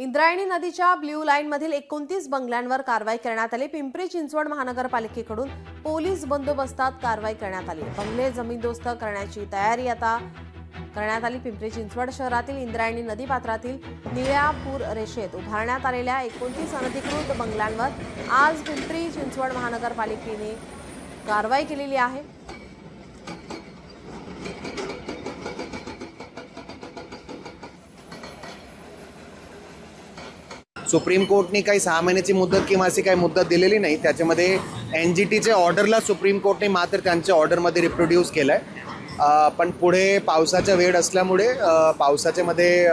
इंद्रायणी नदीच्या ब्ल्यू लाईनमधील 29 बंगल्यांवर कारवाई करण्यात आली। पिंपरी चिंचवड महानगरपालिकेकडून पोलीस बंदोबस्तात कारवाई करण्यात आली। बंगले जमीनदोस्त करण्याची तयारी आता करण्यात आली। पिंपरी चिंचवड शहरातील इंद्रायणी नदीपात्रातील निळ्या पूर रेषेत उभारण्यात आलेल्या 29 अनधिकृत बंगल्यांवर आज पिंपरी चिंचवड महानगरपालिकेने कारवाई केलेली आहे। सुप्रीम कोर्टने काही 6 महिन्याची मुदत किंवा अशी काही मुदत दिलेली नाही। त्याच्यामध्ये एनजीटीच्या ऑर्डरला सुप्रीम कोर्टने मात्र त्यांच्या ऑर्डरमध्ये रिप्रोड्यूस केलं आहे। पण पुढे पावसाचा वेळ असल्यामुळे पावसाच्यामध्ये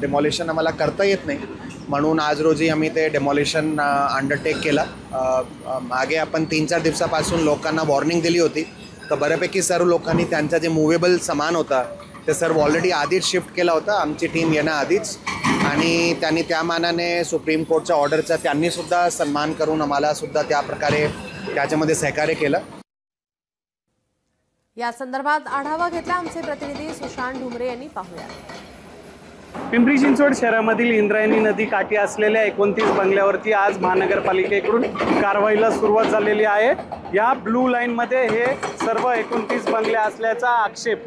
डेमॉलिशन आम्हाला करता येत नाही, म्हणून आज रोजी आम्ही ते डेमॉलिशन अंडरटेक केलं। मागे आपण 3-4 दिवसापासून लोकांना वॉर्निंग दिली होती, तर बऱ्यापैकी सर्व लोकांनी त्यांचा जे मूवेबल सामान होता ते सर्व ऑलरेडी आधीच शिफ्ट केला होता, आमची टीम येण्याआधीच। आणि त्यांनी त्या मानाने सुप्रीम कोर्टच्या ऑर्डरचा त्यांनीसुद्धा सन्मान करून आम्हालासुद्धा त्या प्रकारे त्याच्यामध्ये सहकार्य केलं। या संदर्भात आढावा घेतला आमचे प्रतिनिधी सुशांत ढुमरे यांनी। पाहूया। पिंपरी चिंचवड शहरामधील इंद्रायणी नदी काठी असलेल्या 29 बंगल्यावरती आज महानगरपालिकेकडून कारवाईला सुरुवात झालेली आहे। या ब्लू लाईनमध्ये हे सर्व 29 बंगले असल्याचा आक्षेप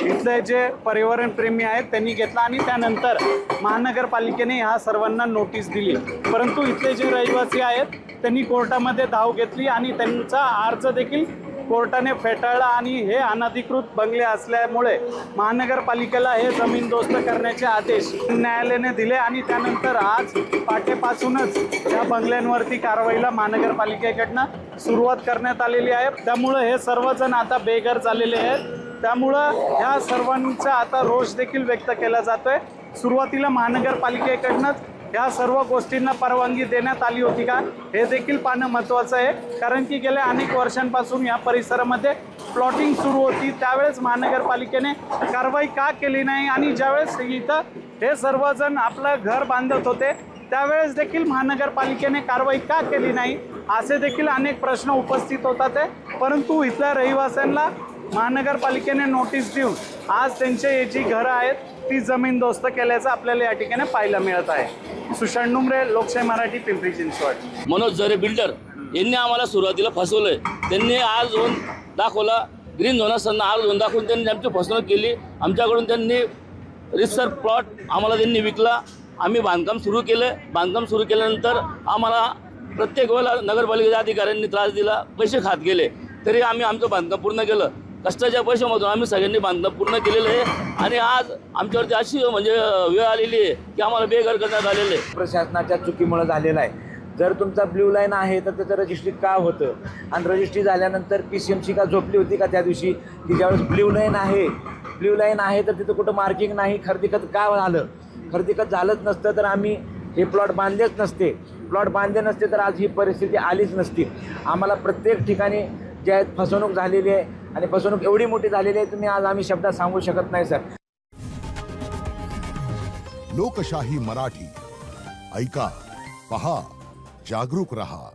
इथले जे पर्यावरण प्रेमी आहेत त्यांनी घेतला आणि त्यानंतर महानगरपालिकेने ह्या सर्वांना नोटीस दिली। परंतु इथले जे रहिवासी आहेत त्यांनी कोर्टामध्ये धाव घेतली आणि त्यांचा अर्ज देखील कोर्टाने फेटाळला आणि हे अनधिकृत बंगले असल्यामुळे महानगरपालिकेला हे जमीनदोस्त करण्याचे आदेश न्यायालयाने दिले आणि त्यानंतर आज पहाटेपासूनच या बंगल्यांवरती कारवाईला महानगरपालिकेकडनं सुरुवात करण्यात आलेली आहे। त्यामुळे हे सर्वजण आता बेघर झालेले आहेत। त्यामुळं ह्या सर्वांचा आता रोष देखील व्यक्त केला जातोय। सुरुवातीला महानगरपालिकेकडनंच या सर्व गोष्टींना परवानगी देण्यात आली होती का हे देखील पाहणं महत्त्वाचं आहे, कारण की गेल्या अनेक वर्षांपासून या परिसरामध्ये प्लॉटिंग सुरू होती। त्यावेळेस महानगरपालिकेने कारवाई का केली नाही आणि ज्यावेळेस इथं हे सर्वजण आपलं घर बांधत होते त्यावेळेस देखील महानगरपालिकेने कारवाई का केली नाही असे देखील अनेक प्रश्न उपस्थित होतात आहे। परंतु इथल्या रहिवाशांना महानगरपालिकेने नोटीस देऊन आज त्यांचे जी घरं आहेत ती जमीनदोस्त केल्याचं आपल्याला या ठिकाणी पाहायला मिळत आहे। सुशांत ढुमरे, लोकशाही मराठी, पिंपरी चिंचवड। मनोज जरे बिल्डर यांनी आम्हाला सुरुवातीला फसवलंय। त्यांनी आर झोन दाखवला, ग्रीन झोन असताना आर झोन दाखवून त्यांनी आमची फसवणूक केली। आमच्याकडून त्यांनी रिसर प्लॉट आम्हाला त्यांनी विकला। आम्ही बांधकाम सुरू केलं। बांधकाम सुरू केल्यानंतर आम्हाला प्रत्येक वेळेला नगरपालिकेच्या अधिकाऱ्यांनी त्रास दिला, पैसे खात गेले, तरी आम्ही आमचं बांधकाम पूर्ण केलं। कष्टाच्या पैशामधून आम्ही सगळ्यांनी बांधकाम पूर्ण केलेलं आहे आणि आज आमच्यावरती अशी म्हणजे वेळ आलेली आहे की आम्हाला बेघर करण्यात आलेलं आहे। प्रशासनाच्या चुकीमुळे झालेलं आहे। जर तुमचा ब्ल्यू लाईन आहे तर त्याचं रजिस्ट्री का होतं आणि रजिस्ट्री झाल्यानंतर PCMC का झोपली होती का त्या दिवशी की ज्यावेळेस ब्ल्यू लाईन आहे तर तिथं कुठं मार्किंग नाही, खरेदीखत का झालं? खरेदीखत झालंच नसतं तर आम्ही हे प्लॉट बांधलेच नसते। प्लॉट बांधले नसते तर आज ही परिस्थिती आलीच नसती। आम्हाला प्रत्येक ठिकाणी जे आहेत फसवणूक झालेली आहे आणि फसवणूक एवढी मोठी झालेली आहे तुम्ही आज आम्ही शब्दात सांगू शकत नाही सर। लोकशाही मराठी ऐका, पहा, जागरूक रहा।